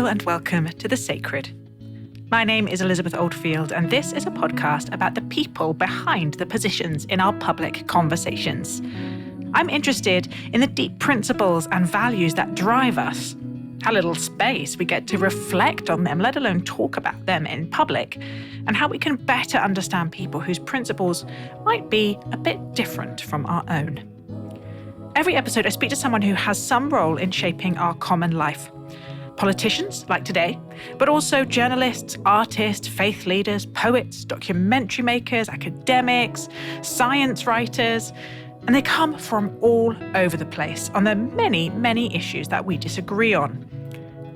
and welcome to The Sacred. My name is Elizabeth Oldfield, and this is a podcast about the people behind the positions in our public conversations. I'm interested in the deep principles and values that drive us, how little space we get to reflect on them, let alone talk about them in public, and how we can better understand people whose principles might be a bit different from our own. Every episode, I speak to someone who has some role in shaping our common life. Politicians, like today, but also journalists, artists, faith leaders, poets, documentary makers, academics, science writers, and they come from all over the place on the many, many issues that we disagree on.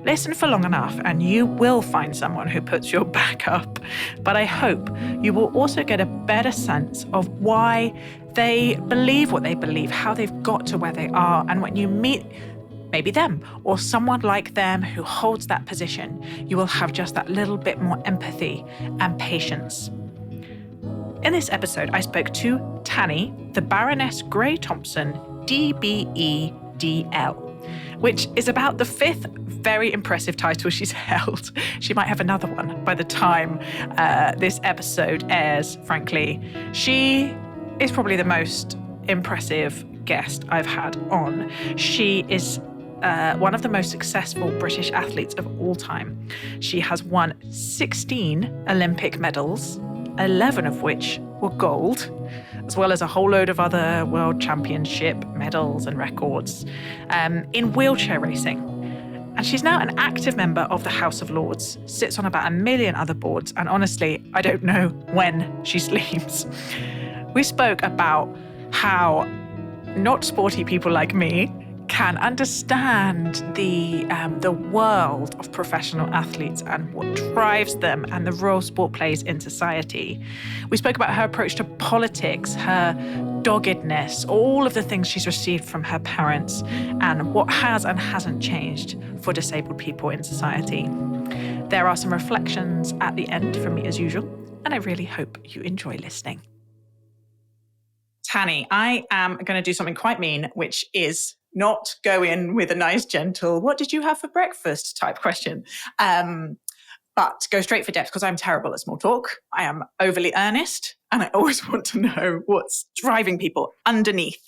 Listen for long enough and you will find someone who puts your back up. But I hope you will also get a better sense of why they believe what they believe, how they've got to where they are. And when you meet maybe them or someone like them who holds that position, you will have just that little bit more empathy and patience. In this episode, I spoke to Tanni, the Baroness Grey Thompson, DBEDL, which is about the fifth very impressive title she's held. She might have another one by the time this episode airs, frankly. She is probably the most impressive guest I've had on. She is one of the most successful British athletes of all time. She has won 16 Olympic medals, 11 of which were gold, as well as a whole load of other world championship medals and records in wheelchair racing. And she's now an active member of the House of Lords, sits on about 1 million other boards, and honestly, I don't know when she sleeps. We spoke about how not sporty people like me can understand the world of professional athletes and what drives them and the role sport plays in society. We spoke about her approach to politics, her doggedness, all of the things she's received from her parents, and what has and hasn't changed for disabled people in society. There are some reflections at the end from me as usual, and I really hope you enjoy listening. Tanni, I am going to do something quite mean, which is not go in with a nice, gentle, what did you have for breakfast type question, but go straight for depth because I'm terrible at small talk. I am overly earnest and I always want to know what's driving people underneath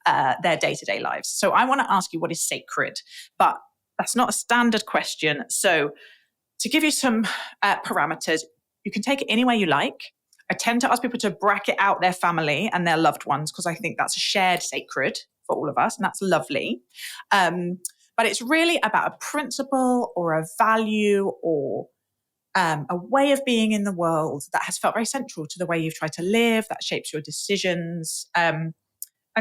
their day-to-day lives. So I want to ask you what is sacred, but that's not a standard question. So to give you some parameters, you can take it any way you like. I tend to ask people to bracket out their family and their loved ones because I think that's a shared sacred for all of us, and that's lovely. But it's really about a principle or a value or a way of being in the world that has felt very central to the way you've tried to live, that shapes your decisions. And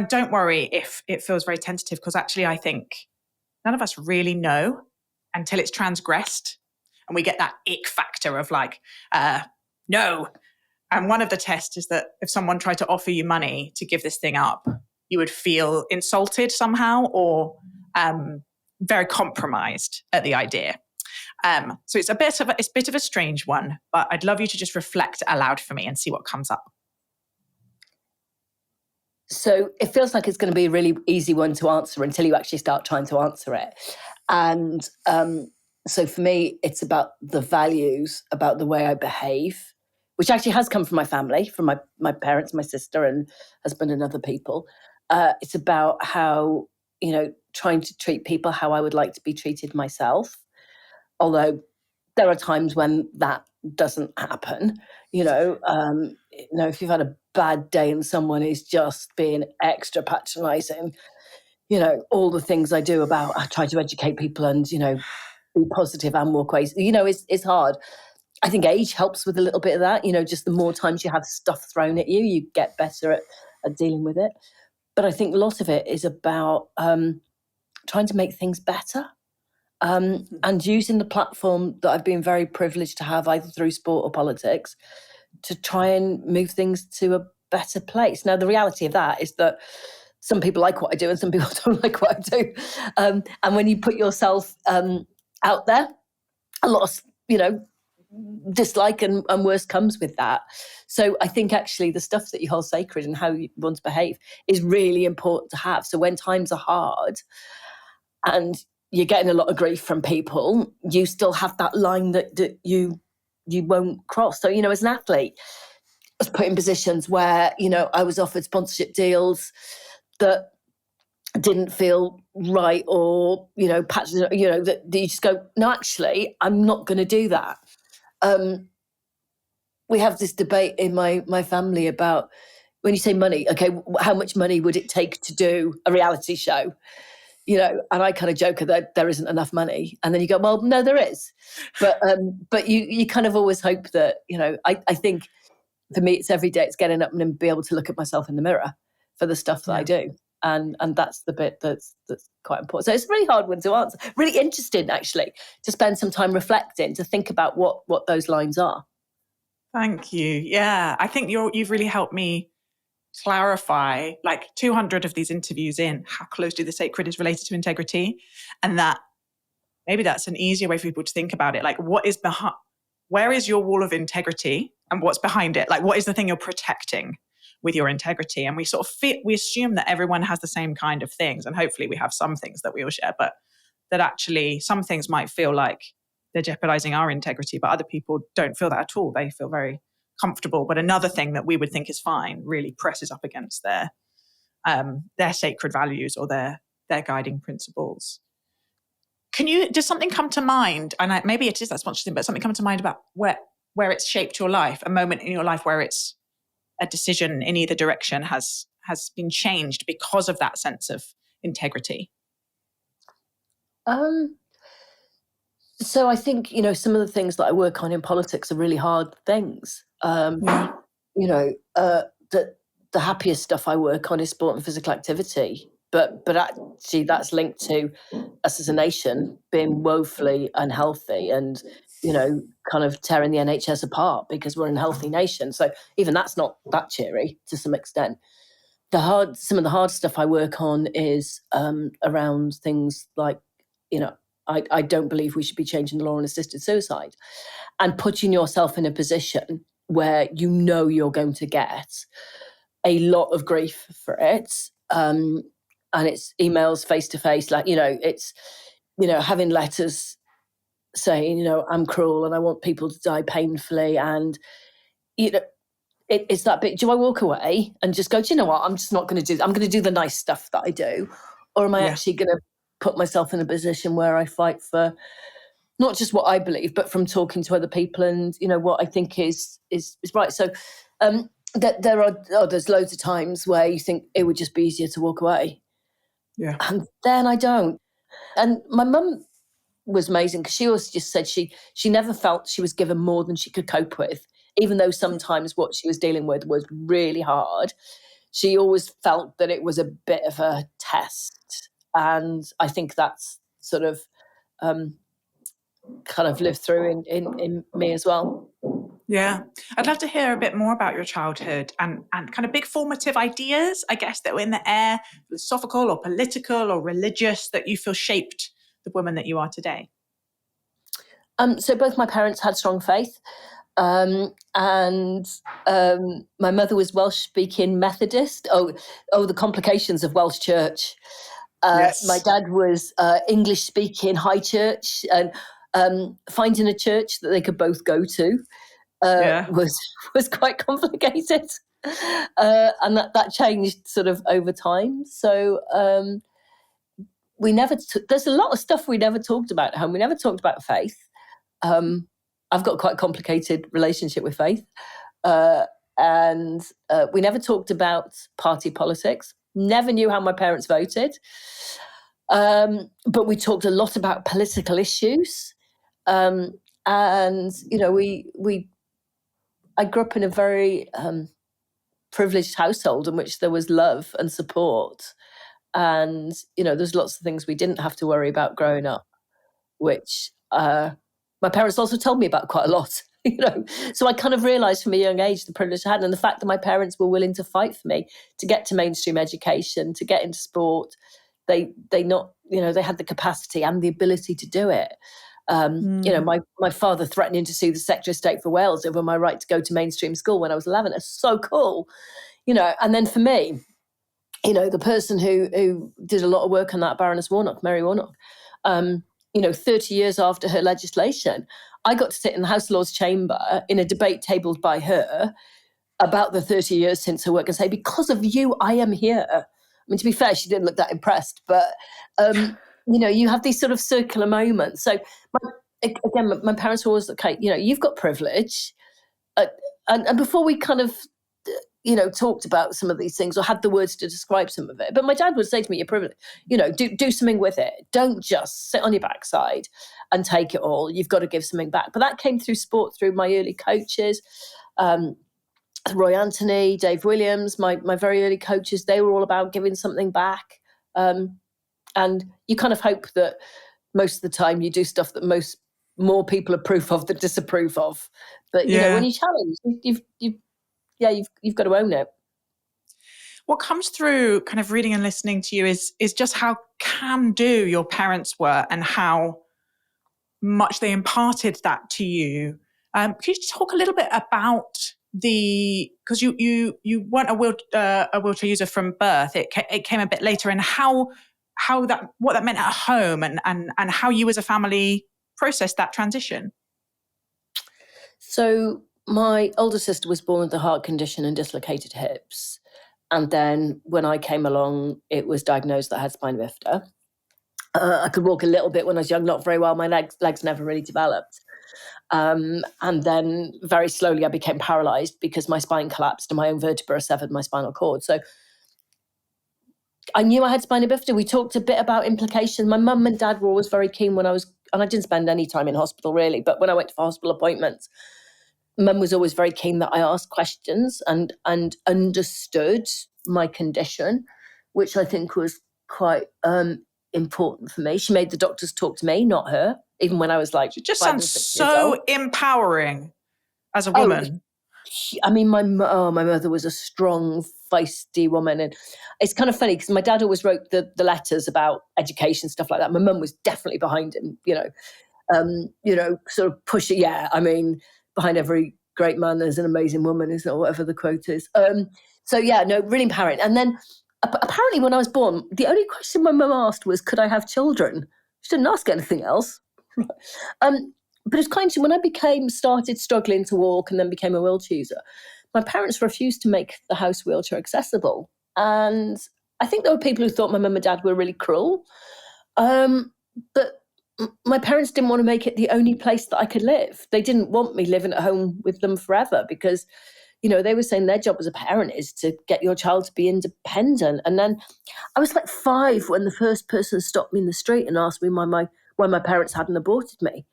don't worry if it feels very tentative, because actually I think none of us really know until it's transgressed and we get that ick factor of like, no. And one of the tests is that if someone tried to offer you money to give this thing up, you would feel insulted somehow or very compromised at the idea. So it's a bit of a strange one, but I'd love you to just reflect aloud for me and see what comes up. So it feels like it's going to be a really easy one to answer until you actually start trying to answer it. And so for me, it's about the values, about the way I behave, which actually has come from my family, from my parents, my sister and husband and other people. It's about how, trying to treat people how I would like to be treated myself. Although there are times when that doesn't happen, if you've had a bad day and someone is just being extra patronizing, all the things I do about, I try to educate people and, be positive and walk away. It's hard. I think age helps with a little bit of that. Just the more times you have stuff thrown at you, you get better at dealing with it. But I think a lot of it is about trying to make things better and using the platform that I've been very privileged to have, either through sport or politics, to try and move things to a better place. Now, the reality of that is that some people like what I do and some people don't like what I do. And when you put yourself out there, a lot of, dislike and worse comes with that. So I think actually the stuff that you hold sacred and how you want to behave is really important to have. So when times are hard and you're getting a lot of grief from people, you still have that line that you won't cross. So, as an athlete, I was put in positions where, I was offered sponsorship deals that didn't feel right, or, patches, that you just go, no, actually, I'm not going to do that. We have this debate in my family about, when you say money, okay, how much money would it take to do a reality show? And I kind of joke that there isn't enough money. And then you go, well, no, there is. But you kind of always hope that, I think for me, it's every day, it's getting up and be able to look at myself in the mirror for the stuff that I do. And that's the bit that's quite important. So it's a really hard one to answer. Really interesting, actually, to spend some time reflecting, to think about what those lines are. Thank you. Yeah, I think you've really helped me clarify, like 200 of these interviews in, how closely the sacred is related to integrity. And that maybe that's an easier way for people to think about it. Like, where is your wall of integrity and what's behind it? Like, what is the thing you're protecting with your integrity? And we sort of we assume that everyone has the same kind of things. And hopefully we have some things that we all share, but that actually some things might feel like they're jeopardizing our integrity, but other people don't feel that at all. They feel very comfortable. But another thing that we would think is fine really presses up against their sacred values or their guiding principles. Does something come to mind? And maybe it is that sponsorship, but something come to mind about where it's shaped your life, a moment in your life where it's a decision in either direction has been changed because of that sense of integrity? So I think, some of the things that I work on in politics are really hard things. The happiest stuff I work on is sport and physical activity. But actually that's linked to us as a nation being woefully unhealthy and, kind of tearing the NHS apart because we're an unhealthy nation. So even that's not that cheery to some extent. Some of the hard stuff I work on is around things like, I don't believe we should be changing the law on assisted suicide, and putting yourself in a position where you're going to get a lot of grief for it. And it's emails face to face, like, it's, having letters saying, I'm cruel and I want people to die painfully. And, it's that bit, do I walk away and just go, do you know what, I'm just not going to do that. I'm going to do the nice stuff that I do. Or am I actually going to put myself in a position where I fight for not just what I believe, but from talking to other people and, what I think is right. So there's loads of times where you think it would just be easier to walk away. Yeah. And then I don't. And my mum was amazing because she always just said she never felt she was given more than she could cope with, even though sometimes what she was dealing with was really hard. She always felt that it was a bit of a test. And I think that's sort of kind of lived through in me as well. Yeah. I'd love to hear a bit more about your childhood and kind of big formative ideas, I guess, that were in the air, philosophical or political or religious, that you feel shaped the woman that you are today. So both my parents had strong faith. And my mother was Welsh-speaking Methodist. The complications of Welsh church. Yes. My dad was English-speaking high church, and finding a church that they could both go to was quite complicated, and that changed sort of over time. So we never. There's a lot of stuff we never talked about at home. We never talked about faith. I've got quite a complicated relationship with faith, and we never talked about party politics. Never knew how my parents voted, but we talked a lot about political issues. And I grew up in a very privileged household in which there was love and support, and there's lots of things we didn't have to worry about growing up, which my parents also told me about quite a lot. So I kind of realised from a young age the privilege I had, and the fact that my parents were willing to fight for me to get to mainstream education, to get into sport. They had the capacity and the ability to do it. My father threatening to sue the Secretary of State for Wales over my right to go to mainstream school when I was 11. It's so cool, And then for me, the person who did a lot of work on that, Baroness Warnock, Mary Warnock, 30 years after her legislation, I got to sit in the House of Lords chamber in a debate tabled by her about the 30 years since her work and say, because of you, I am here. I mean, to be fair, she didn't look that impressed, but, you have these sort of circular moments. So my parents were always, okay, you've got privilege. And before we kind of, talked about some of these things or had the words to describe some of it, but my dad would say to me, you're privileged, do something with it. Don't just sit on your backside and take it all. You've got to give something back. But that came through sport, through my early coaches, Roy Anthony, Dave Williams, my very early coaches. They were all about giving something back. And you kind of hope that most of the time you do stuff that more people approve of than disapprove of. But when you challenge, you've got to own it. What comes through kind of reading and listening to you is just how can-do your parents were and how much they imparted that to you. Can you talk a little bit about because you weren't a wheelchair user from birth. It came a bit later, and what that meant at home and how you as a family processed that transition. So my older sister was born with a heart condition and dislocated hips. And then when I came along, it was diagnosed that I had spina bifida. I could walk a little bit when I was young, not very well. My legs never really developed. And then very slowly I became paralysed because my spine collapsed and my own vertebra severed my spinal cord. So I knew I had spina bifida. We talked a bit about implications. My mum and dad were always very keen and I didn't spend any time in hospital really, but when I went for hospital appointments, Mum was always very keen that I asked questions and understood my condition, which I think was quite important for me. She made the doctors talk to me, not her, even when I was like. It just sounds so empowering as a woman. I mean, my mother was a strong, feisty woman. And it's kind of funny because my dad always wrote the letters about education, stuff like that. My mum was definitely behind him, sort of pushing. Yeah, I mean, behind every great man, there's an amazing woman, isn't it? Whatever the quote is. Really empowering. And then apparently when I was born, the only question my mum asked was, could I have children? She didn't ask anything else. But it's kind of, when I started struggling to walk and then became a wheelchair user, my parents refused to make the house wheelchair accessible. And I think there were people who thought my mum and dad were really cruel. But my parents didn't want to make it the only place that I could live. They didn't want me living at home with them forever because, they were saying their job as a parent is to get your child to be independent. And then I was like 5 when the first person stopped me in the street and asked me why my parents hadn't aborted me.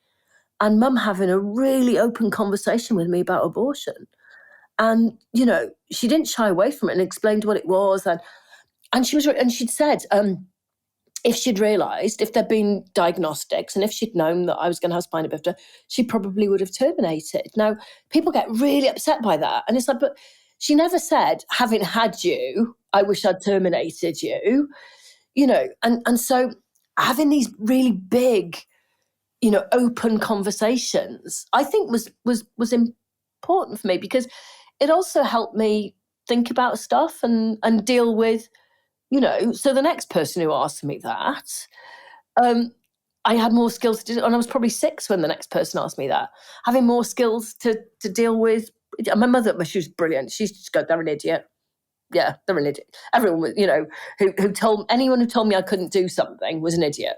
And mum having a really open conversation with me about abortion. And, she didn't shy away from it and explained what it was. And she'd said, if she'd realised, if there'd been diagnostics and if she'd known that I was going to have spina bifida, she probably would have terminated. Now, people get really upset by that. And it's like, but she never said, having had you, I wish I'd terminated you, and so having these really big, open conversations, I think was important for me because it also helped me think about stuff and deal with, so the next person who asked me that, I had more skills to do, and I was probably 6 when the next person asked me that, having more skills to deal with. My mother, she was brilliant. She just go, they're an idiot. Yeah, they're an idiot. Everyone was, anyone who told me I couldn't do something was an idiot.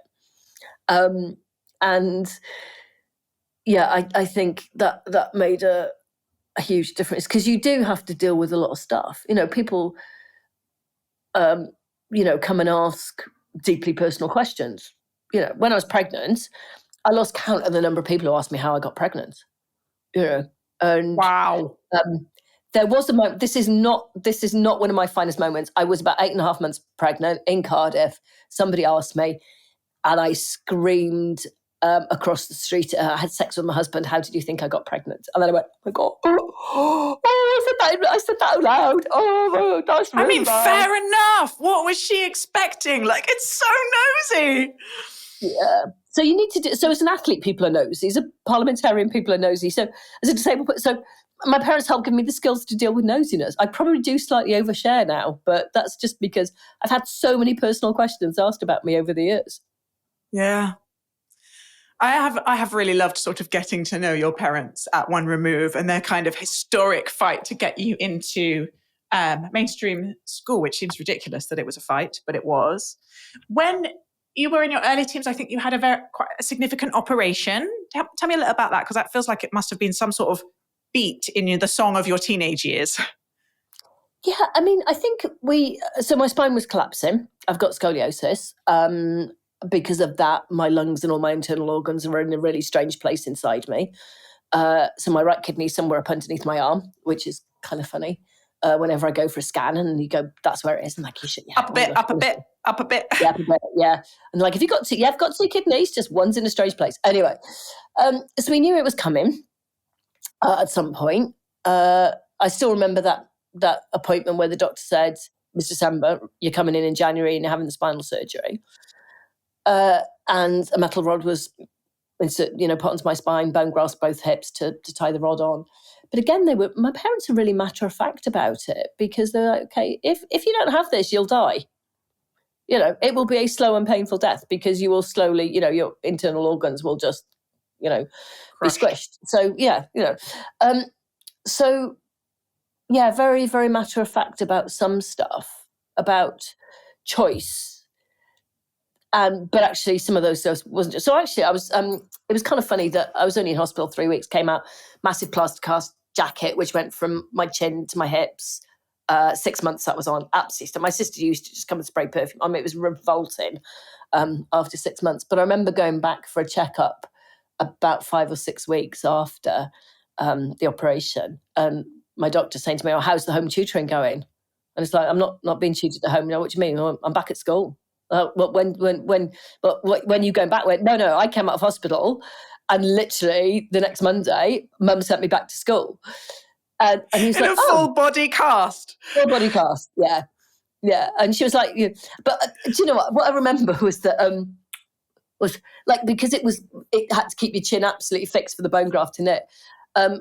And yeah, I think that made a huge difference because you do have to deal with a lot of stuff. People, come and ask deeply personal questions. When I was pregnant, I lost count of the number of people who asked me how I got pregnant. And wow. There was a moment. This is not one of my finest moments. I was about 8.5 months pregnant in Cardiff. Somebody asked me, and I screamed across the street. I had sex with my husband. How did you think I got pregnant? And then I went, oh my God, I said that out loud. Oh, that's really bad. Fair enough. What was she expecting? Like, it's so nosy. Yeah. So you need to do. So as an athlete, people are nosy. As a parliamentarian, people are nosy. So as a disabled, my parents helped give me the skills to deal with nosiness. I probably do slightly overshare now, but that's just because I've had so many personal questions asked about me over the years. Yeah. I have really loved sort of getting to know your parents at one remove and their kind of historic fight to get you into mainstream school, which seems ridiculous that it was a fight, but it was. When you were in your early teens, I think you had quite a significant operation. Tell me a little about that, because that feels like it must have been some sort of beat in the song of your teenage years. Yeah, I mean, I think so my spine was collapsing. I've got scoliosis. Because of that, my lungs and all my internal organs are in a really strange place inside me. So my right kidney is somewhere up underneath my arm, which is kind of funny. Whenever I go for a scan and you go, that's where it is. I'm like, you should, yeah, up a bit, up a bit, up a bit. Yeah, up a bit, yeah. And like, you've got two kidneys, just one's in a strange place. Anyway, so we knew it was coming at some point. I still remember that appointment where the doctor said, "It's December, you're coming in January and you're having the spinal surgery." And a metal rod was, put onto my spine, bone grafts both hips to tie the rod on. But again, my parents are really matter of fact about it, because they're like, okay, if you don't have this, you'll die. It will be a slow and painful death, because you will slowly, your internal organs will just, be squished. So very, very matter of fact about some stuff, about choice. But actually, some of those stuff wasn't. So actually, I was. It was kind of funny that I was only in hospital 3 weeks. Came out, massive plaster cast jacket, which went from my chin to my hips. 6 months that was on. Absolutely. So my sister used to just come and spray perfume. I mean, it was revolting. After 6 months, but I remember going back for a checkup about 5 or 6 weeks after the operation, and my doctor saying to me, "Oh, how's the home tutoring going?" And it's like, "I'm not being tutored at home." "What do you mean?" "Well, I'm back at school." When you going back? No, I came out of hospital, and literally the next Monday, Mum sent me back to school, and he was in like, a full body cast. Full body cast, yeah, and she was like, but do you know what I remember was that was like, because it had to keep your chin absolutely fixed for the bone graft in it,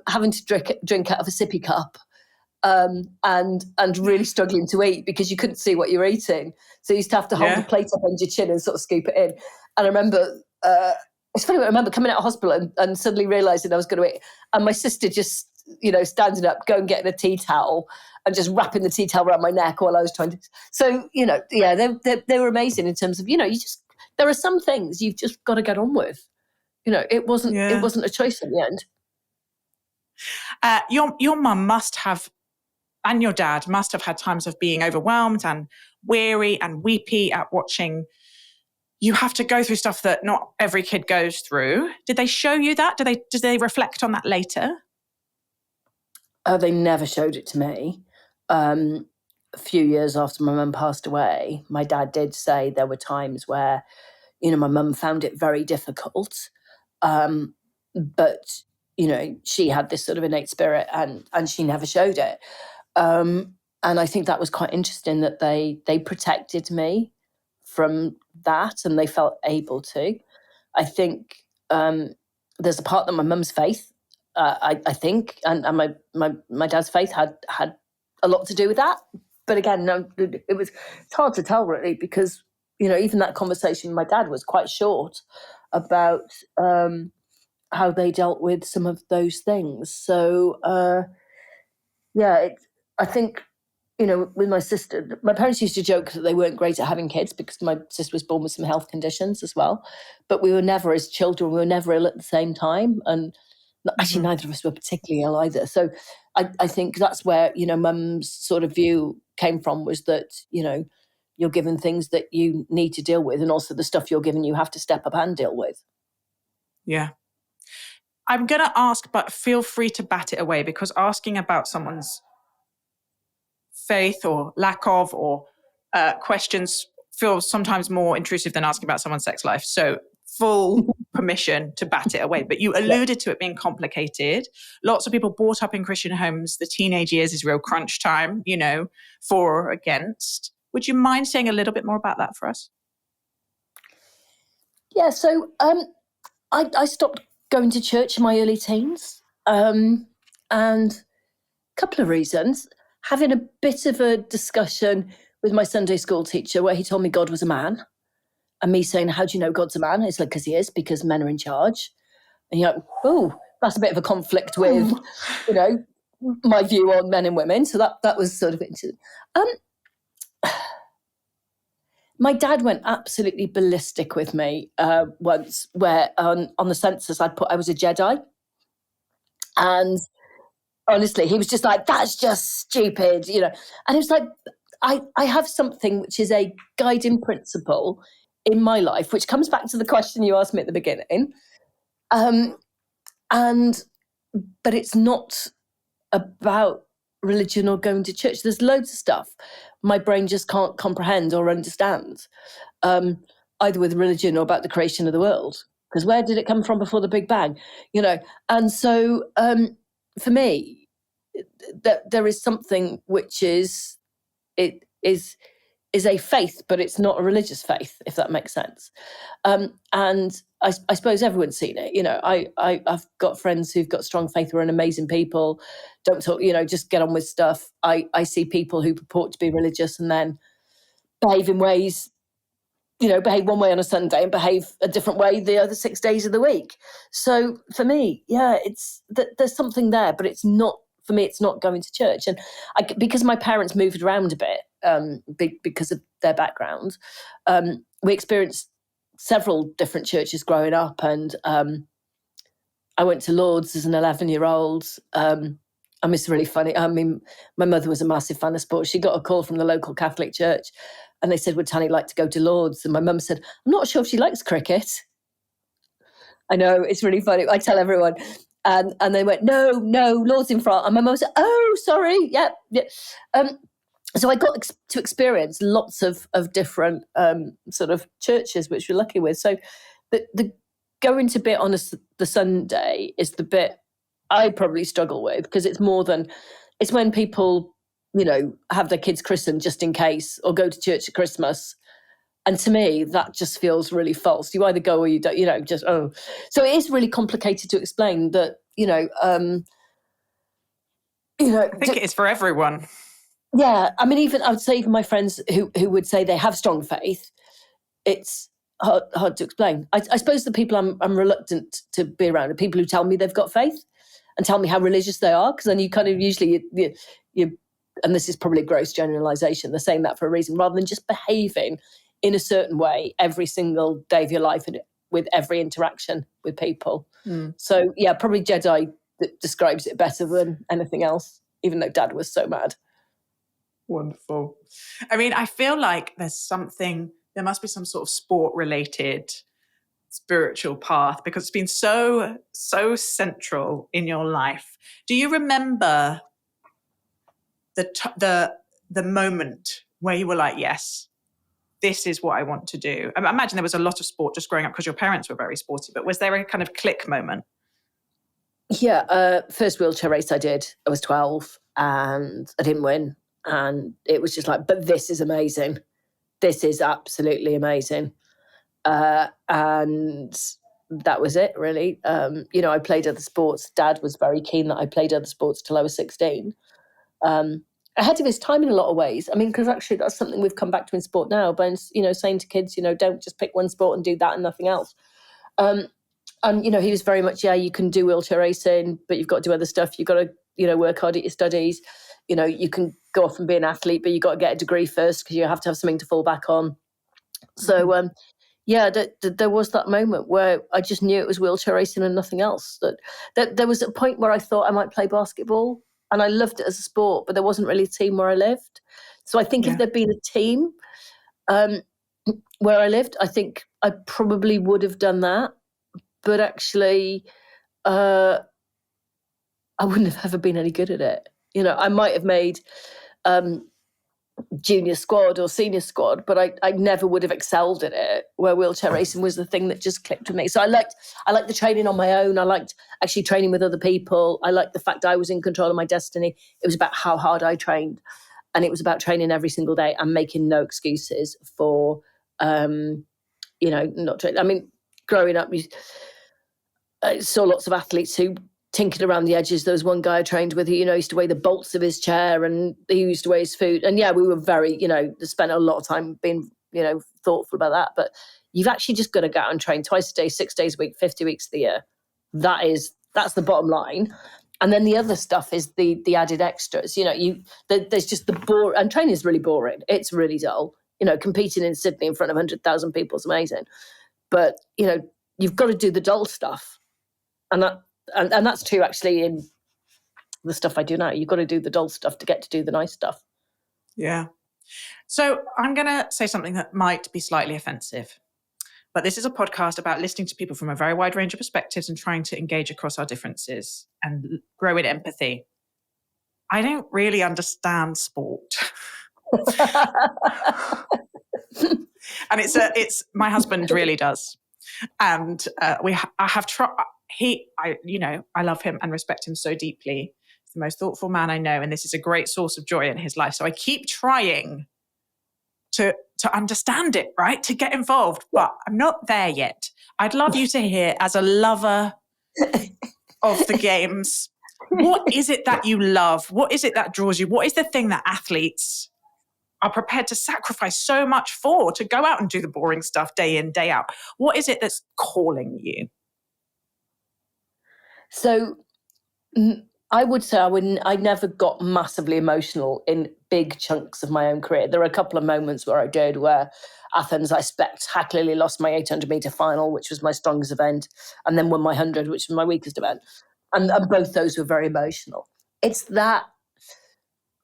having to drink out of a sippy cup. And really struggling to eat because you couldn't see what you were eating. So you used to have to hold the plate up under your chin and sort of scoop it in. And I remember, it's funny, I remember coming out of hospital and suddenly realising I was going to eat. And my sister just, standing up, going getting a tea towel and just wrapping the tea towel around my neck while I was trying to. So, they were amazing in terms of, there are some things you've just got to get on with. It wasn't a choice in the end. Your mum must have, and your dad must have had times of being overwhelmed and weary and weepy at watching you have to go through stuff that not every kid goes through. Did they show you that? Did they reflect on that later? They never showed it to me. A few years after my mum passed away, my dad did say there were times where, my mum found it very difficult. But, she had this sort of innate spirit and she never showed it. And I think that was quite interesting that they protected me from that, and they felt able to. I think there's a part that my mum's faith, I think, and my dad's faith had a lot to do with that. But again, no, it's hard to tell really, because even that conversation with my dad was quite short about how they dealt with some of those things. So I think, with my sister, my parents used to joke that they weren't great at having kids because my sister was born with some health conditions as well. But we were never, as children, we were never ill at the same time. And actually, neither of us were particularly ill either. So I think that's where, Mum's sort of view came from, was that, you're given things that you need to deal with, and also the stuff you're given you have to step up and deal with. Yeah. I'm going to ask, but feel free to bat it away, because asking about someone's faith or lack of, or questions feels sometimes more intrusive than asking about someone's sex life. So full permission to bat it away. But you alluded to it being complicated. Lots of people brought up in Christian homes, the teenage years is real crunch time, for or against. Would you mind saying a little bit more about that for us? Yeah, so I stopped going to church in my early teens, and a couple of reasons. Having a bit of a discussion with my Sunday school teacher where he told me God was a man, And me saying, how do you know God's a man? It's like, because he is, because men are in charge. And you're like, oh, that's a bit of a conflict with, you know, my view on men and women. So that was sort of interesting. My dad went absolutely ballistic with me once, where on the census I was a Jedi. And honestly, he was just like, that's just stupid, you know. And it was like, I have something which is a guiding principle in my life, which comes back to the question you asked me at the beginning. But it's not about religion or going to church. There's loads of stuff my brain just can't comprehend or understand, either with religion or about the creation of the world. Because where did it come from before the Big Bang? You know, and so for me, there is something which is a faith, but it's not a religious faith, if that makes sense. And I suppose everyone's seen it. You know, I've got friends who've got strong faith who are amazing people. Don't talk, you know, just get on with stuff. I see people who purport to be religious and then behave in ways, you know, behave one way on a Sunday and behave a different way the other 6 days of the week. So for me, yeah, there's something there, but it's not, for me, it's not going to church. And because my parents moved around a bit, because of their background, we experienced several different churches growing up. And I went to Lourdes as an 11-year-old. And it's really funny. I mean, my mother was a massive fan of sport. She got a call from the local Catholic church and they said, would Tanni like to go to Lourdes? And my mum said, I'm not sure if she likes cricket. I know, it's really funny. I tell everyone. And they went, no, Lourdes in front. And my mum said, oh, sorry, yeah. So I got to experience lots of different sort of churches, which we're lucky with. So the going to bit on the Sunday is the bit I probably struggle with, because it's when people, you know, have their kids christened just in case, or go to church at Christmas. And to me, that just feels really false. You either go or you don't, you know, just, oh. So it is really complicated to explain that, I think it is for everyone. Yeah. I mean, I would say even my friends who would say they have strong faith, it's hard to explain. I suppose the people I'm reluctant to be around are people who tell me they've got faith and tell me how religious they are, because then you kind of usually, you, and this is probably a gross generalization, they're saying that for a reason, rather than just behaving in a certain way every single day of your life and with every interaction with people. So yeah, probably Jedi that describes it better than anything else, even though Dad was so mad. Wonderful. I mean, I feel like there must be some sort of sport related spiritual path, because it's been so central in your life. Do you remember the moment where you were like, yes, this is what I want to do? I imagine there was a lot of sport just growing up because your parents were very sporty, but was there a kind of click moment? Yeah, first wheelchair race I did, I was 12 and I didn't win. And it was just like, but this is amazing. This is absolutely amazing. And that was it, really. You know, I played other sports. Dad was very keen that I played other sports till I was 16. Ahead of his time in a lot of ways. I mean, because actually that's something we've come back to in sport now, but, you know, saying to kids, you know, don't just pick one sport and do that and nothing else. And, you know, he was very much, yeah, you can do wheelchair racing, but you've got to do other stuff. You've got to, you know, work hard at your studies. You know, you can go off and be an athlete, but you've got to get a degree first because you have to have something to fall back on. So, yeah, there was that moment where I just knew it was wheelchair racing and nothing else. That there was a point where I thought I might play basketball, and I loved it as a sport, but there wasn't really a team where I lived. So I think if there'd been a team where I lived, I think I probably would have done that. But actually, I wouldn't have ever been any good at it. You know, I might have made junior squad or senior squad, but I never would have excelled at it, where wheelchair racing was the thing that just clicked with me. So I liked the training on my own. I liked actually training with other people. I liked the fact I was in control of my destiny. It was about how hard I trained, and it was about training every single day and making no excuses for, you know, not training. I mean, growing up, I saw lots of athletes who tinkered around the edges. There was one guy I trained with who, you know, used to weigh the bolts of his chair, and he used to weigh his food. And yeah, we were very, you know, spent a lot of time being thoughtful about that. But you've actually just got to go out and train twice a day, 6 days a week, 50 weeks of the year. That's the bottom line. And then the other stuff is the added extras. There's just the bore, and training is really boring. It's really dull. Competing in Sydney in front of 100,000 people is amazing. But, you've got to do the dull stuff. And that's true actually in the stuff I do now. You've got to do the dull stuff to get to do the nice stuff. Yeah. So I'm going to say something that might be slightly offensive, but this is a podcast about listening to people from a very wide range of perspectives and trying to engage across our differences and grow in empathy. I don't really understand sport. And it's my husband really does. And I have tried. I love him and respect him so deeply. He's the most thoughtful man I know, and this is a great source of joy in his life. So I keep trying to understand it, right? To get involved, but I'm not there yet. I'd love you to hear, as a lover of the games, what is it that you love? What is it that draws you? What is the thing that athletes are prepared to sacrifice so much for, to go out and do the boring stuff day in, day out? What is it that's calling you? So I would say I never got massively emotional in big chunks of my own career. There are a couple of moments where I did, where Athens, I spectacularly lost my 800 metre final, which was my strongest event, and then won my 100, which was my weakest event. And both those were very emotional. It's that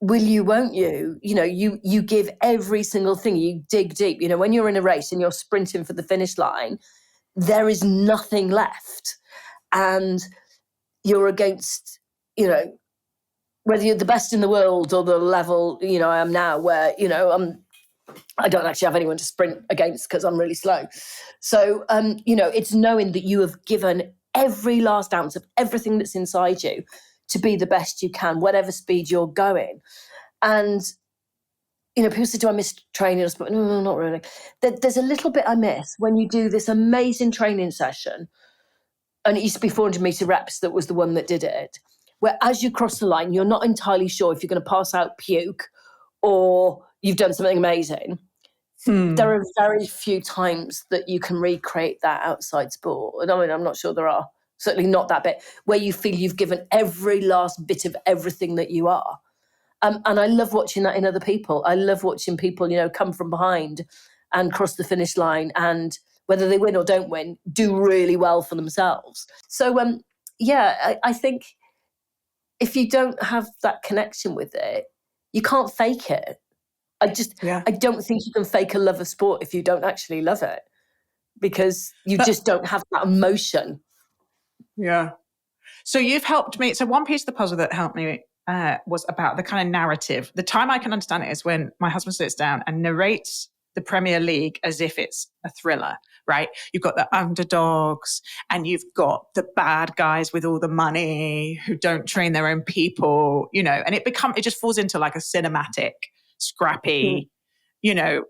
will you, won't you? You give every single thing, you dig deep. When you're in a race and you're sprinting for the finish line, there is nothing left. And you're against, whether you're the best in the world or the level, I am now, where, I don't actually have anyone to sprint against because I'm really slow. So, it's knowing that you have given every last ounce of everything that's inside you to be the best you can, whatever speed you're going. And, people say, do I miss training? No, not really. There's a little bit I miss when you do this amazing training session. And it used to be 400 metre reps that was the one that did it, where as you cross the line, you're not entirely sure if you're going to pass out puke or you've done something amazing. There are very few times that you can recreate that outside sport. And I'm not sure there are, certainly not that bit, where you feel you've given every last bit of everything that you are. And I love watching that in other people. I love watching people, come from behind and cross the finish line, and whether they win or don't win, do really well for themselves. So, I think if you don't have that connection with it, you can't fake it. I don't think you can fake a love of sport if you don't actually love it, because you just don't have that emotion. Yeah. So you've helped me. So one piece of the puzzle that helped me was about the kind of narrative. The time I can understand it is when my husband sits down and narrates the Premier League as if it's a thriller, right? You've got the underdogs and you've got the bad guys with all the money who don't train their own people, and it just falls into like a cinematic, scrappy, storyline.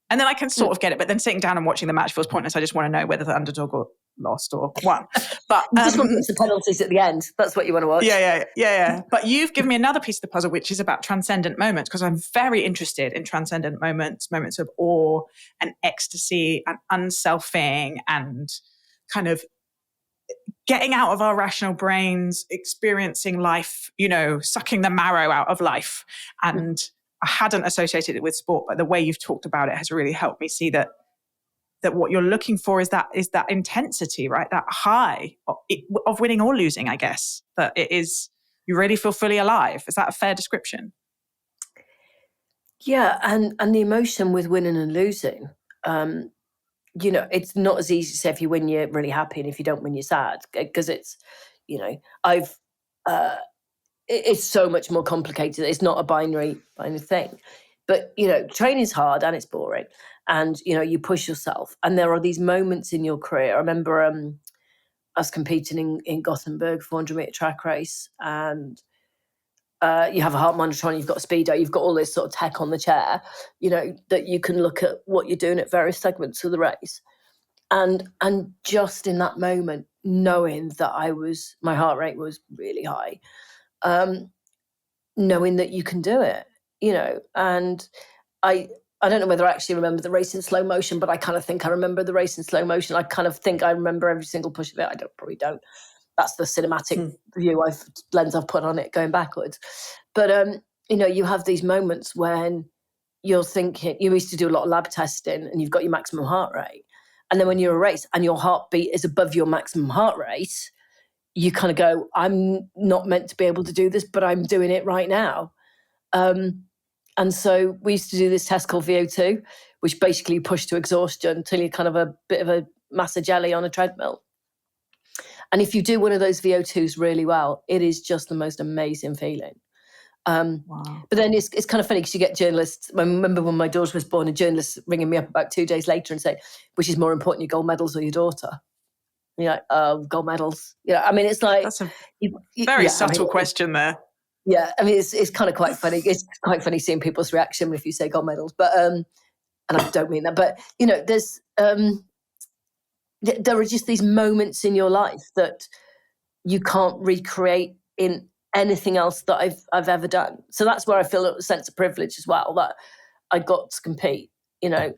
And then I can sort of get it, but then sitting down and watching the match feels pointless. I just want to know whether the underdog lost or won. But you just want the penalties at the end. That's what you want to watch. Yeah. But you've given me another piece of the puzzle, which is about transcendent moments, because I'm very interested in transcendent moments of awe and ecstasy and unselfing and kind of getting out of our rational brains, experiencing life, sucking the marrow out of life. And I hadn't associated it with sport, but the way you've talked about it has really helped me see that what you're looking for is that intensity, right? That high of winning or losing, I guess. That it is, you really feel fully alive. Is that a fair description? Yeah, and the emotion with winning and losing. It's not as easy to say if you win, you're really happy, and if you don't win, you're sad. Because it's, it's so much more complicated. It's not a binary thing. But, training's hard and it's boring. And, you push yourself. And there are these moments in your career. I remember us competing in Gothenburg, 400-metre track race. And you have a heart monitor on, you've got a speedo, you've got all this sort of tech on the chair, that you can look at what you're doing at various segments of the race. And just in that moment, knowing that my heart rate was really high, knowing that you can do it, and I don't know whether I actually remember the race in slow motion, but I kind of think I remember the race in slow motion. I kind of think I remember every single push of it. Probably don't. That's the cinematic lens I've put on it going backwards. But, you have these moments when you're thinking, you used to do a lot of lab testing and you've got your maximum heart rate. And then when you're a race and your heartbeat is above your maximum heart rate, you kind of go, I'm not meant to be able to do this, but I'm doing it right now. And so we used to do this test called VO2, which basically pushed to exhaustion until you're kind of a bit of a mass of jelly on a treadmill. And if you do one of those VO2s really well, it is just the most amazing feeling. Wow. But then it's kind of funny because you get journalists. I remember when my daughter was born, a journalist ringing me up about 2 days later and saying, which is more important, your gold medals or your daughter? And you're like, oh, gold medals. I mean, it's like... That's a very subtle question there. Yeah, I mean, it's kind of quite funny. It's quite funny seeing people's reaction if you say gold medals. But, and I don't mean that, but, there's... there are just these moments in your life that you can't recreate in anything else that I've ever done. So that's where I feel a sense of privilege as well, that I got to compete, at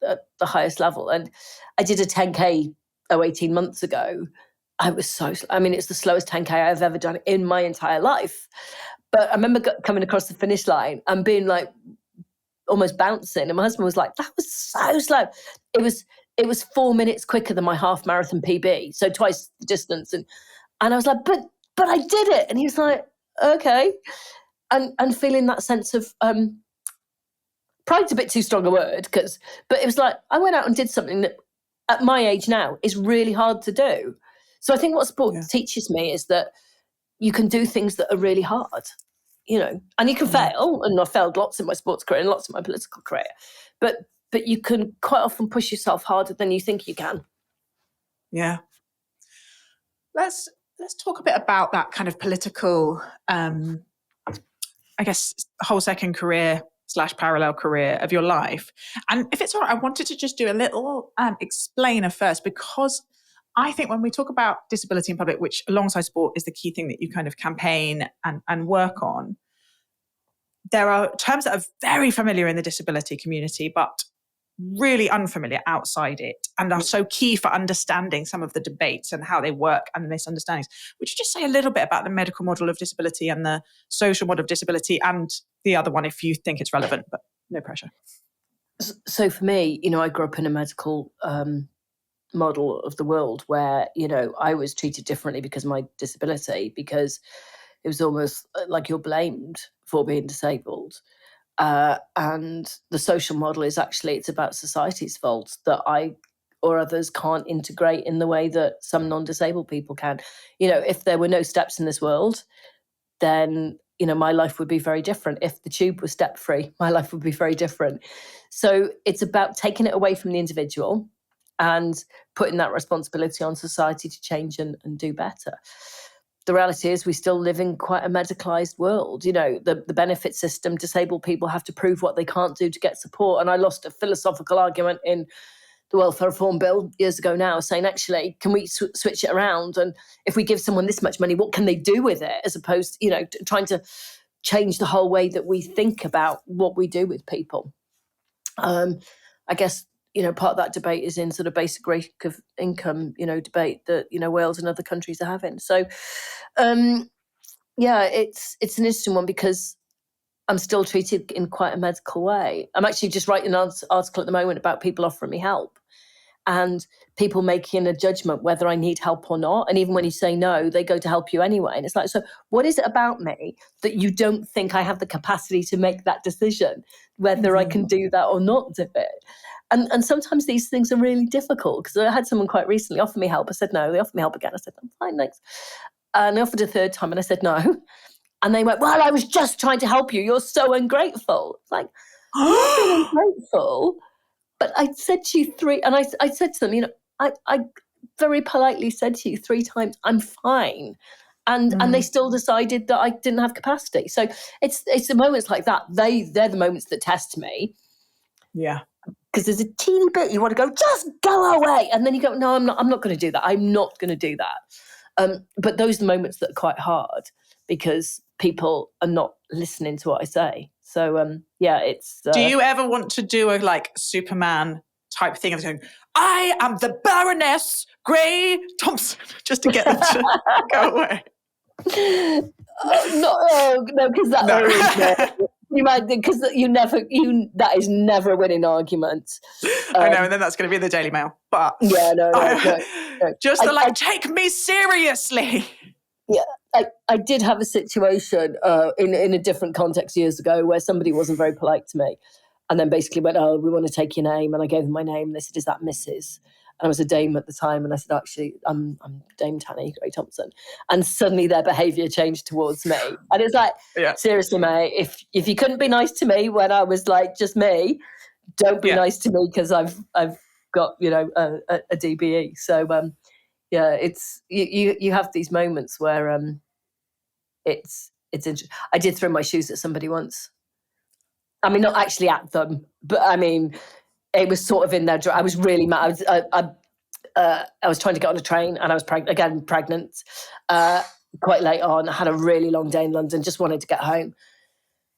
the highest level. And I did a 10K 18 months ago. It's the slowest 10K I've ever done in my entire life. But I remember coming across the finish line and being like almost bouncing. And my husband was like, that was so slow. It was 4 minutes quicker than my half marathon PB. So twice the distance. And I was like, but I did it. And he was like, okay. And feeling that sense of, pride's a bit too strong a word, but it was like, I went out and did something that at my age now is really hard to do. So I think what sport teaches me is that you can do things that are really hard, and you can fail. And I've failed lots in my sports career and lots in my political career, but you can quite often push yourself harder than you think you can. Yeah. Let's talk a bit about that kind of political, I guess, whole second career / parallel career of your life. And if it's all right, I wanted to just do a little explainer first, because I think when we talk about disability in public, which alongside sport is the key thing that you kind of campaign and work on, there are terms that are very familiar in the disability community, but really unfamiliar outside it, and are so key for understanding some of the debates and how they work and the misunderstandings. Would you just say a little bit about the medical model of disability and the social model of disability, and the other one if you think it's relevant, but no pressure? So for me, I grew up in a medical model of the world where, I was treated differently because of my disability, because it was almost like you're blamed for being disabled. And the social model is actually, it's about society's fault that I or others can't integrate in the way that some non-disabled people can. If there were no steps in this world, then, my life would be very different. If the tube was step-free, my life would be very different. So it's about taking it away from the individual and putting that responsibility on society to change and do better. The reality is we still live in quite a medicalised world. The benefit system, disabled people have to prove what they can't do to get support. And I lost a philosophical argument in the Welfare Reform Bill years ago now, saying, actually, can we switch it around? And if we give someone this much money, what can they do with it? As opposed, trying to change the whole way that we think about what we do with people. I guess, part of that debate is in sort of basic rate of income, debate that, Wales and other countries are having. So, it's an interesting one because I'm still treated in quite a medical way. I'm actually just writing an article at the moment about people offering me help and people making a judgment whether I need help or not. And even when you say no, they go to help you anyway. And it's like, so what is it about me that you don't think I have the capacity to make that decision, whether I can do that or not do it? And sometimes these things are really difficult, because I had someone quite recently offer me help. I said no. They offered me help again. I said, I'm fine, thanks. And they offered a third time and I said no. And they went, well, I was just trying to help you. You're so ungrateful. It's like, I'm not being ungrateful. But I said to you three, and I said to them, I very politely said to you 3 times, I'm fine. And they still decided that I didn't have capacity. So it's the moments like that. They're the moments that test me. Yeah. Because there's a teeny bit you want to go, just go away. And then you go, no, I'm not going to do that. I'm not going to do that. But those are the moments that are quite hard because people are not listening to what I say. So yeah, it's. Do you ever want to do a like Superman type thing of going, I am the Baroness Grey Thompson, just to get them to go away? No, because that always No. you might, because that is never a winning argument. I know, and then that's going to be in the Daily Mail. But yeah, no. just take me seriously. Yeah, I did have a situation in a different context years ago where somebody wasn't very polite to me, and then basically went, "Oh, we want to take your name," and I gave them my name. And they said, "Is that Mrs.?" And I was a dame at the time, and I said, "Actually, I'm Dame Tanni Grey Thompson." And suddenly their behaviour changed towards me, and it's like, seriously, mate, if you couldn't be nice to me when I was like just me, don't be nice to me because I've got a DBE. So yeah, it's you have these moments where it's interesting. I did throw my shoes at somebody once. I mean, not actually at them, but I mean, it was sort of in their. I was really mad. I was trying to get on a train, and I was pregnant, quite late on. I had a really long day in London, just wanted to get home.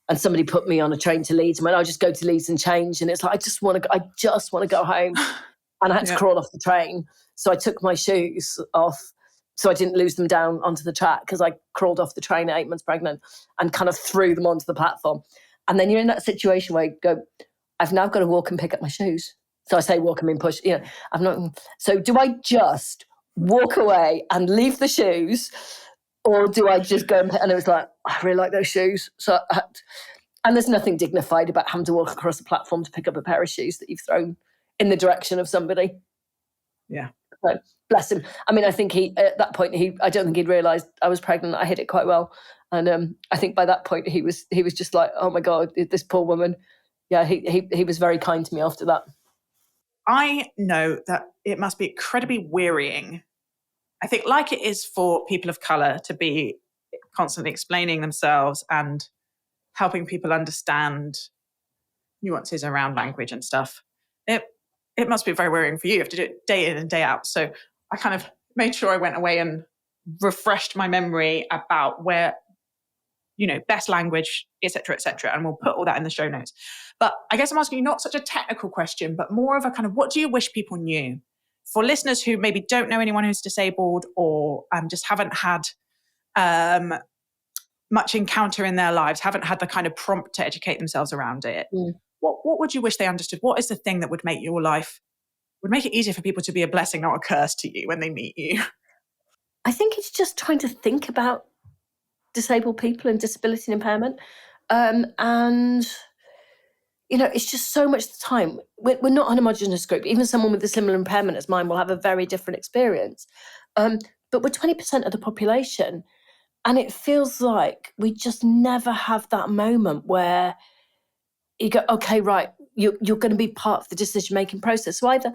And somebody put me on a train to Leeds and went, I'll just go to Leeds and change. And it's like, I just want to go home. And I had to crawl off the train. So I took my shoes off so I didn't lose them down onto the track, because I crawled off the train at 8 months pregnant and kind of threw them onto the platform. And then you're in that situation where you go, I've now got to walk and pick up my shoes. So I say walk, I mean push. I've not. So do I just walk away and leave the shoes, or do I just go and it was like, I really like those shoes. So and there's nothing dignified about having to walk across a platform to pick up a pair of shoes that you've thrown in the direction of somebody. Yeah. So, bless him. I mean, I think at that point, I don't think he'd realised I was pregnant. I hid it quite well. And I think by that point, he was just like, oh my God, this poor woman. Yeah, he was very kind to me after that. I know that it must be incredibly wearying. I think, like it is for people of colour, to be constantly explaining themselves and helping people understand nuances around language and stuff. It must be very wearying for you. You have to do it day in and day out. So I kind of made sure I went away and refreshed my memory about where, best language, et cetera, and we'll put all that in the show notes. But I guess I'm asking you not such a technical question, but more of a kind of, what do you wish people knew? For listeners who maybe don't know anyone who's disabled, or just haven't had much encounter in their lives, haven't had the kind of prompt to educate themselves around it. What would you wish they understood? What is the thing that would make it easier for people to be a blessing, not a curse to you when they meet you? I think it's just trying to think about disabled people and disability and impairment. And, it's just so much of the time. We're not a homogenous group. Even someone with a similar impairment as mine will have a very different experience. But we're 20% of the population. And it feels like we just never have that moment where you go, okay, right, you're going to be part of the decision-making process. So either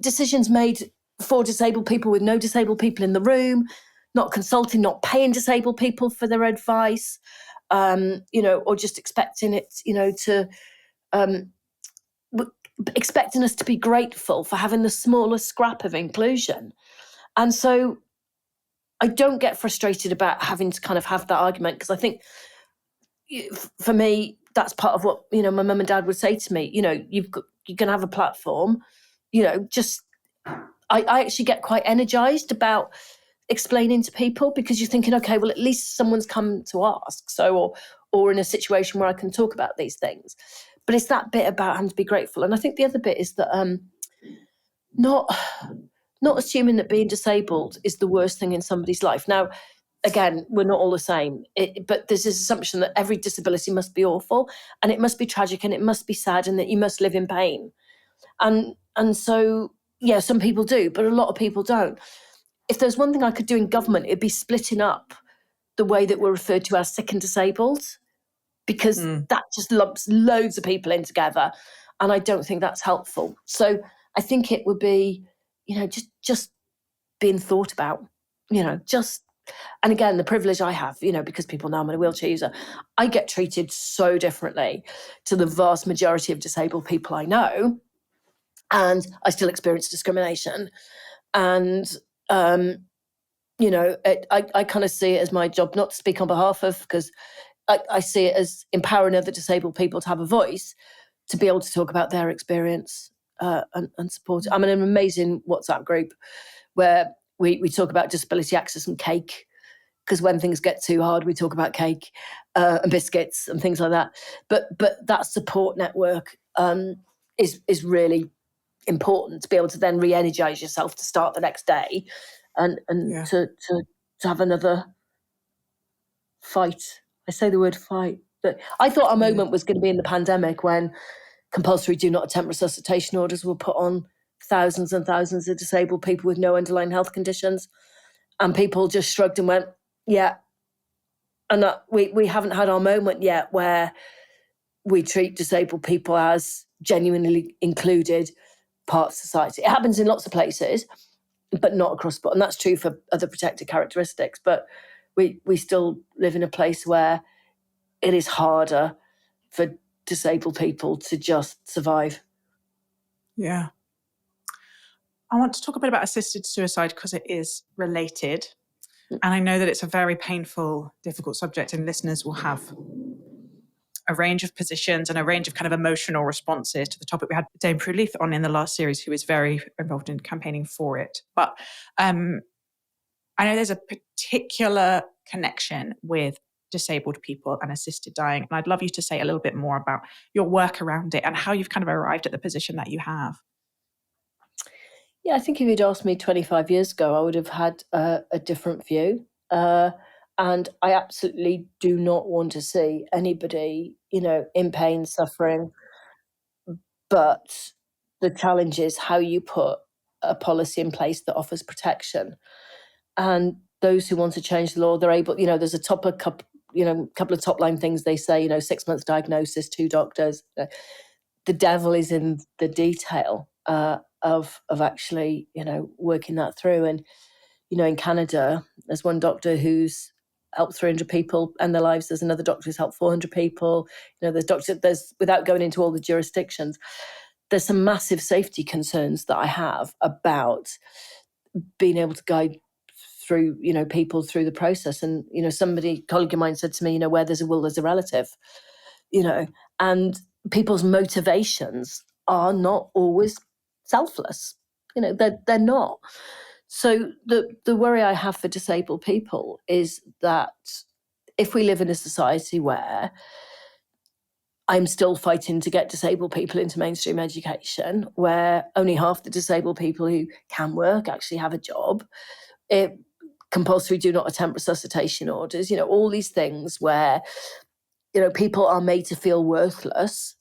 decisions made for disabled people with no disabled people in the room, not consulting, not paying disabled people for their advice, or just expecting it, expecting us to be grateful for having the smallest scrap of inclusion. And so I don't get frustrated about having to kind of have that argument, because I think for me, that's part of what, my mum and dad would say to me, you can have a platform, I actually get quite energized about explaining to people, because you're thinking, okay, well, at least someone's come to ask. So, or in a situation where I can talk about these things. But it's that bit about having to be grateful. And I think the other bit is that not assuming that being disabled is the worst thing in somebody's life. Now, again, we're not all the same, but there's this assumption that every disability must be awful, and it must be tragic, and it must be sad, and that you must live in pain. And so, yeah, some people do, but a lot of people don't. If there's one thing I could do in government, it'd be splitting up the way that we're referred to as sick and disabled, because that just lumps loads of people in together, and I don't think that's helpful. So I think it would be, just being thought about, and again, the privilege I have, because people know I'm a wheelchair user, I get treated so differently to the vast majority of disabled people I know, and I still experience discrimination. And, I kind of see it as my job not to speak on behalf of, because I see it as empowering other disabled people to have a voice, to be able to talk about their experience and support it. I'm in an amazing WhatsApp group where we talk about disability access and cake, because when things get too hard, we talk about cake and biscuits and things like that. But that support network is really important, to be able to then re-energize yourself to start the next day and to have another fight. I say the word fight, but I thought our moment was going to be in the pandemic, when compulsory do not attempt resuscitation orders were put on thousands and thousands of disabled people with no underlying health conditions, and people just shrugged and went, yeah. And that we haven't had our moment yet where we treat disabled people as genuinely included part of society. It happens in lots of places, but not across the board. And that's true for other protected characteristics. But we still live in a place where it is harder for disabled people to just survive. Yeah. I want to talk a bit about assisted suicide because it is related. And I know that it's a very painful, difficult subject, and listeners will have a range of positions and a range of kind of emotional responses to the topic. We had Dame Prue on in the last series, who is very involved in campaigning for it. But I know there's a particular connection with disabled people and assisted dying. And I'd love you to say a little bit more about your work around it and how you've kind of arrived at the position that you have. Yeah, I think if you'd asked me 25 years ago, I would have had a different view. And I absolutely do not want to see anybody, in pain, suffering. But the challenge is how you put a policy in place that offers protection. And those who want to change the law, they're able, there's a couple of top line things they say, 6 months diagnosis, 2 doctors. The devil is in the detail of actually, working that through. And, in Canada, there's one doctor who's helped 300 people end their lives. There's another doctor who's helped 400 people. There's without going into all the jurisdictions, there's some massive safety concerns that I have about being able to guide through, people through the process. And, colleague of mine said to me, where there's a will, there's a relative, and people's motivations are not always selfless. They're not. So the worry I have for disabled people is that if we live in a society where I'm still fighting to get disabled people into mainstream education, where only half the disabled people who can work actually have a job, compulsory do not attempt resuscitation orders, all these things where, people are made to feel worthless.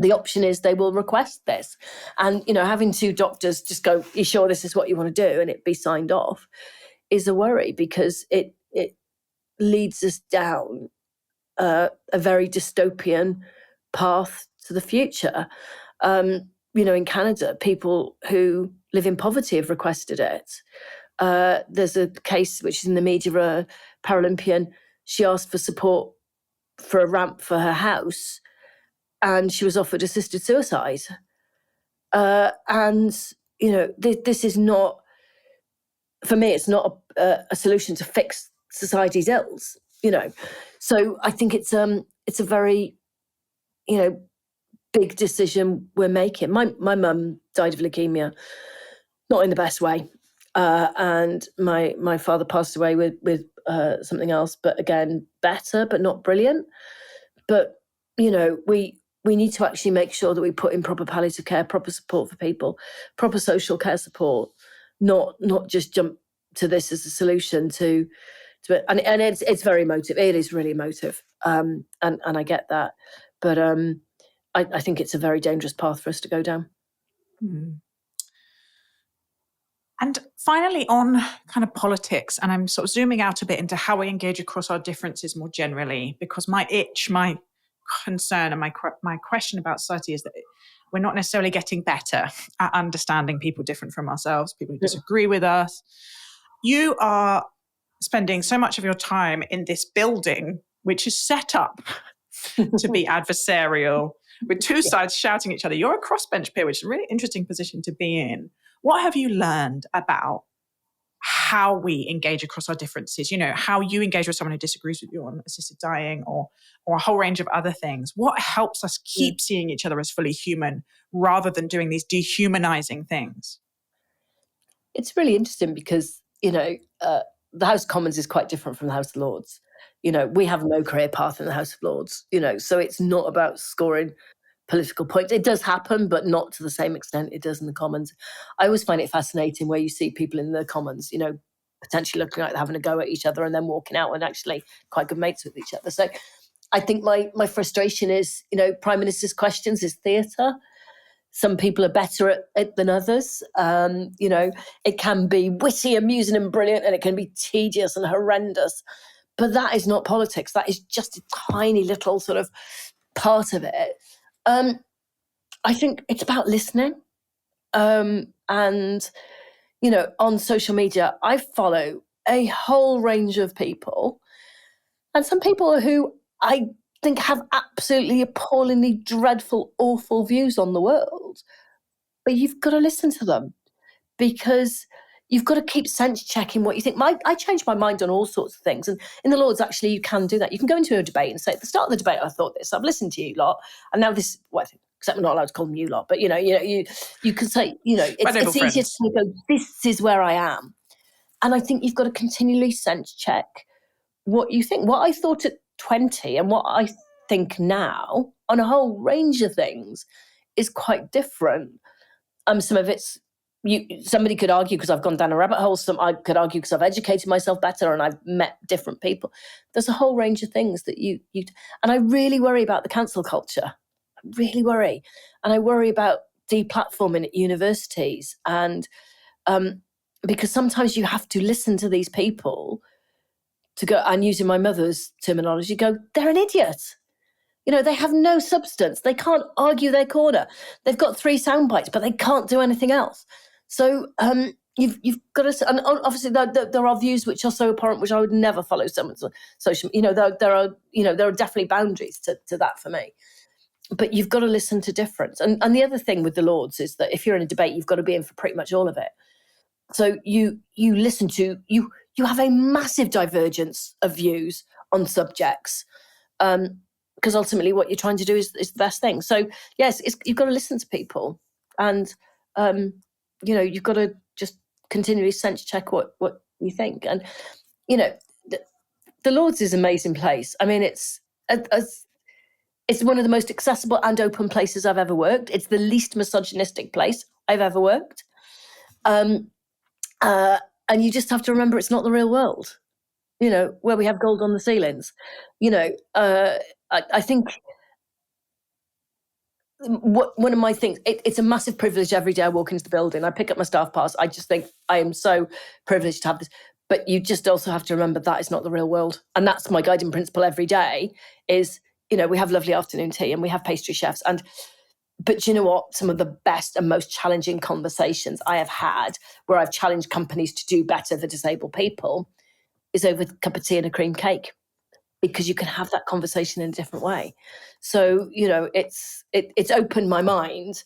The option is they will request this. And, having 2 doctors just go, you sure this is what you want to do? And it be signed off is a worry, because it leads us down a very dystopian path to the future. In Canada, people who live in poverty have requested it. There's a case which is in the media, a Paralympian. She asked for support for a ramp for her house, and she was offered assisted suicide. This is not, for me, it's not a solution to fix society's ills. So I think it's a very, big decision we're making. My mum died of leukemia, not in the best way, and my father passed away with something else, but again, better, but not brilliant. But we need to actually make sure that we put in proper palliative care, proper support for people, proper social care support, not just jump to this as a solution to it. And it's very emotive. It is really emotive. And I get that. But I think it's a very dangerous path for us to go down. Mm. And finally, on kind of politics, and I'm sort of zooming out a bit into how we engage across our differences more generally, because my concern and my question about society is that we're not necessarily getting better at understanding people different from ourselves, people who disagree with us. You are spending so much of your time in this building, which is set up to be adversarial, with 2 sides shouting at each other. You're a crossbench peer, which is a really interesting position to be in. What have you learned about how we engage across our differences, how you engage with someone who disagrees with you on assisted dying or a whole range of other things. What helps us keep seeing each other as fully human rather than doing these dehumanizing things? It's really interesting because, the House of Commons is quite different from the House of Lords. We have no career path in the House of Lords, so it's not about scoring political points. It does happen, but not to the same extent it does in the Commons. I always find it fascinating where you see people in the Commons, potentially looking like they're having a go at each other and then walking out and actually quite good mates with each other. So I think my frustration is, Prime Minister's questions is theatre. Some people are better at it than others. It can be witty, amusing and brilliant, and it can be tedious and horrendous. But that is not politics. That is just a tiny little sort of part of it. I think it's about listening. And, on social media, I follow a whole range of people. And some people who I think have absolutely appallingly dreadful, awful views on the world. But you've got to listen to them because you've got to keep sense checking what you think. I change my mind on all sorts of things. And in the Lords, actually, you can do that. You can go into a debate and say, at the start of the debate, I thought this, I've listened to you lot. And now this, except we're not allowed to call them you lot, but, you can say, it's easier to go, this is where I am. And I think you've got to continually sense check what you think. What I thought at 20 and what I think now on a whole range of things is quite different. Some of it's, somebody could argue because I've gone down a rabbit hole. Some I could argue because I've educated myself better and I've met different people. There's a whole range of things that you and I really worry about the cancel culture. I really worry. And I worry about deplatforming at universities and because sometimes you have to listen to these people to go, and using my mother's terminology, go, they're an idiot. They have no substance. They can't argue their corner. They've got 3 sound bites, but they can't do anything else. So you've got to, and obviously there are views which are so abhorrent, which I would never follow someone's social. There are definitely boundaries to that for me. But you've got to listen to difference. And the other thing with the Lords is that if you're in a debate, you've got to be in for pretty much all of it. So you listen to, you have a massive divergence of views on subjects. Because ultimately what you're trying to do is the best thing. So yes, you've got to listen to people and, you've got to just continually sense check what you think. And, the Lords is an amazing place. I mean, it's one of the most accessible and open places I've ever worked. It's the least misogynistic place I've ever worked. And you just have to remember it's not the real world, where we have gold on the ceilings. I think one of my things, it's a massive privilege every day I walk into the building. I pick up my staff pass. I just think I am so privileged to have this. But you just also have to remember that is not the real world. And that's my guiding principle every day is, we have lovely afternoon tea and we have pastry chefs. But you know what? Some of the best and most challenging conversations I have had where I've challenged companies to do better for disabled people is over a cup of tea and a cream cake, because you can have that conversation in a different way. So, it's opened my mind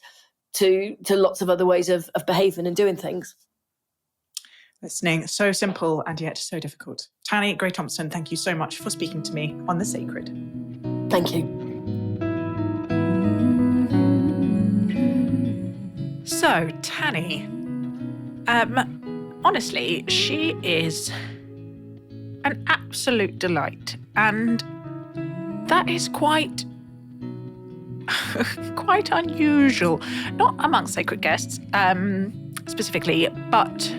to lots of other ways of behaving and doing things. Listening, so simple and yet so difficult. Tanni Grey Thompson, thank you so much for speaking to me on The Sacred. Thank you. So, Tanni, honestly, she is an absolute delight. And that is quite unusual. Not amongst sacred guests, specifically, but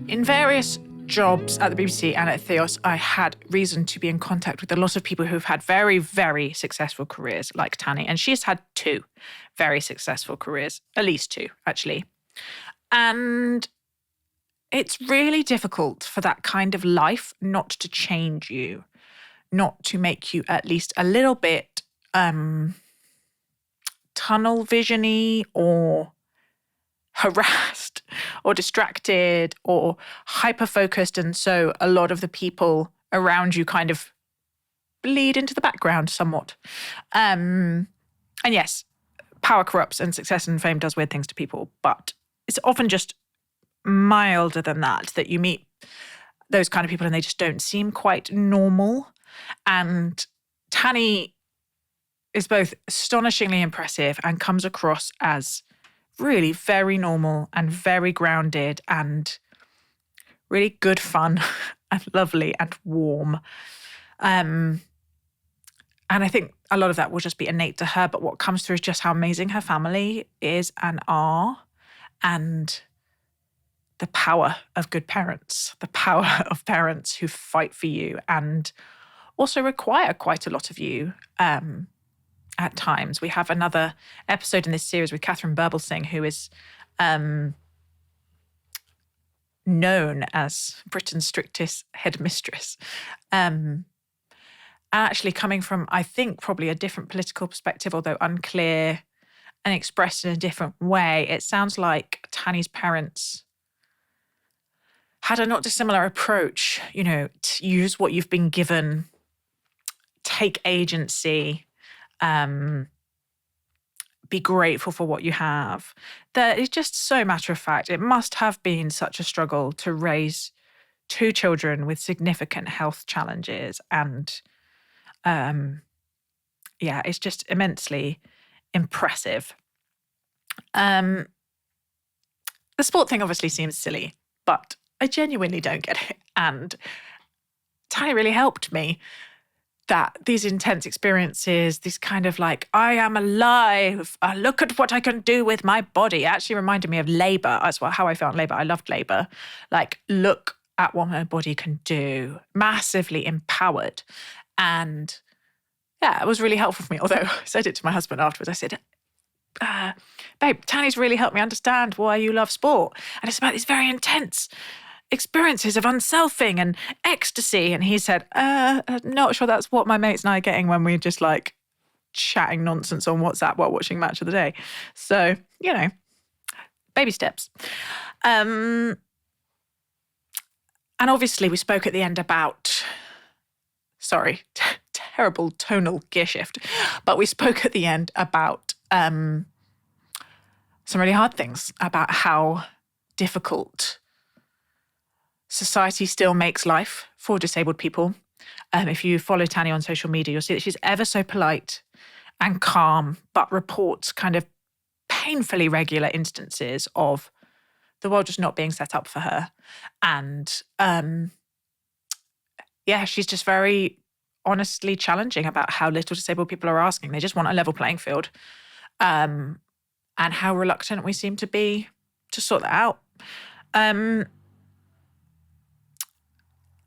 in various jobs at the BBC and at Theos, I had reason to be in contact with a lot of people who've had very, very successful careers like Tanni. And she's had 2 very successful careers, at least 2, actually. And it's really difficult for that kind of life not to change you, not to make you at least a little bit tunnel vision-y or harassed or distracted or hyper-focused. And so a lot of the people around you kind of bleed into the background somewhat. And yes, power corrupts and success and fame does weird things to people, but it's often just milder than that you meet those kind of people and they just don't seem quite normal. And Tanni is both astonishingly impressive and comes across as really very normal and very grounded and really good fun and lovely and warm. And I think a lot of that will just be innate to her, but what comes through is just how amazing her family is and are, and the power of good parents, the power of parents who fight for you and also require quite a lot of you at times. We have another episode in this series with Catherine Burblesing, who is known as Britain's strictest headmistress. And actually coming from, I think, probably a different political perspective, although unclear and expressed in a different way, it sounds like Tanni's parents had a not dissimilar approach, to use what you've been given, take agency, be grateful for what you have. That is just so matter of fact. It must have been such a struggle to raise two children with significant health challenges. And it's just immensely impressive. The sport thing obviously seems silly, but I genuinely don't get it. And Tanni really helped me. That these intense experiences, these kind of like, I am alive, look at what I can do with my body, actually reminded me of Labour. That's how I felt in Labour. I loved Labour. Like, look at what my body can do. Massively empowered. And yeah, it was really helpful for me. Although I said it to my husband afterwards. I said, babe, Tanni's really helped me understand why you love sport. And it's about these very intense experiences of unselfing and ecstasy. And he said, not sure that's what my mates and I are getting when we're just like chatting nonsense on WhatsApp while watching Match of the Day. So, baby steps. And obviously we spoke at the end about, terrible tonal gear shift, but we spoke at the end about some really hard things, about how difficult society still makes life for disabled people. If you follow Tanni on social media, you'll see that she's ever so polite and calm, but reports kind of painfully regular instances of the world just not being set up for her. And she's just very honestly challenging about how little disabled people are asking. They just want a level playing field. And how reluctant we seem to be to sort that out.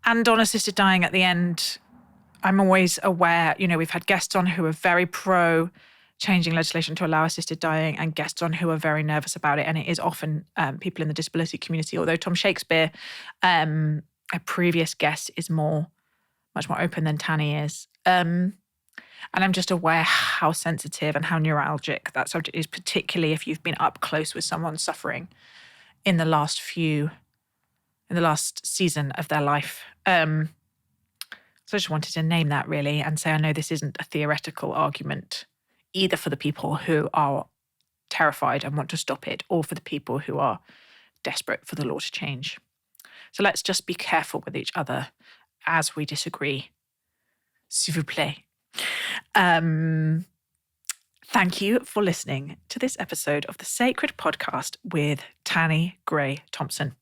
And on assisted dying at the end, I'm always aware, we've had guests on who are very pro changing legislation to allow assisted dying and guests on who are very nervous about it. And it is often people in the disability community, although Tom Shakespeare, a previous guest, is much more open than Tanni is. And I'm just aware how sensitive and how neuralgic that subject is, particularly if you've been up close with someone suffering in the last season of their life. So I just wanted to name that really and say, I know this isn't a theoretical argument either for the people who are terrified and want to stop it or for the people who are desperate for the law to change. So let's just be careful with each other as we disagree. S'il vous plaît. Thank you for listening to this episode of the Sacred Podcast with Tanni Grey Thompson.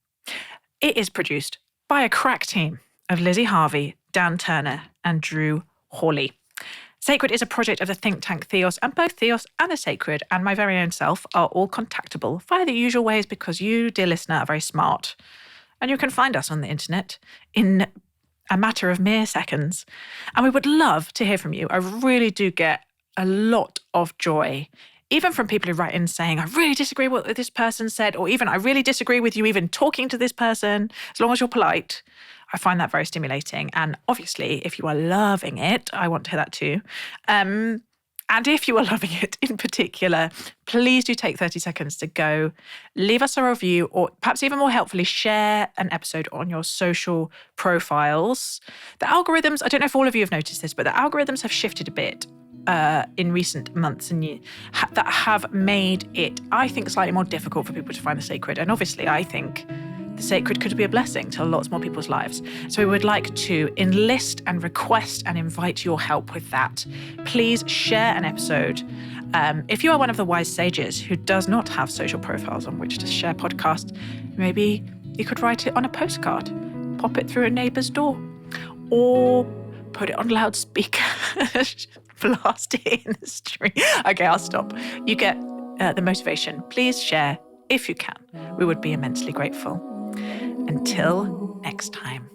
It is produced by a crack team of Lizzie Harvey, Dan Turner, and Drew Hawley. Sacred is a project of the think tank Theos, and both Theos and the Sacred and my very own self are all contactable via the usual ways because you, dear listener, are very smart. And you can find us on the internet in a matter of mere seconds. And we would love to hear from you. I really do get a lot of joy, even from people who write in saying, I really disagree with what this person said, or even I really disagree with you even talking to this person, as long as you're polite. I find that very stimulating. And obviously, if you are loving it, I want to hear that too. And if you are loving it in particular, please do take 30 seconds to go leave us a review, or perhaps even more helpfully, share an episode on your social profiles. The algorithms, I don't know if all of you have noticed this, but the algorithms have shifted a bit in recent months and years that have made it, I think, slightly more difficult for people to find the sacred. And obviously, I think the sacred could be a blessing to lots more people's lives. So we would like to enlist and request and invite your help with that. Please share an episode. If you are one of the wise sages who does not have social profiles on which to share podcasts, maybe you could write it on a postcard, pop it through a neighbour's door, or put it on loudspeaker, blast it in the street. Okay, I'll stop. You get the motivation. Please share if you can. We would be immensely grateful. Until next time.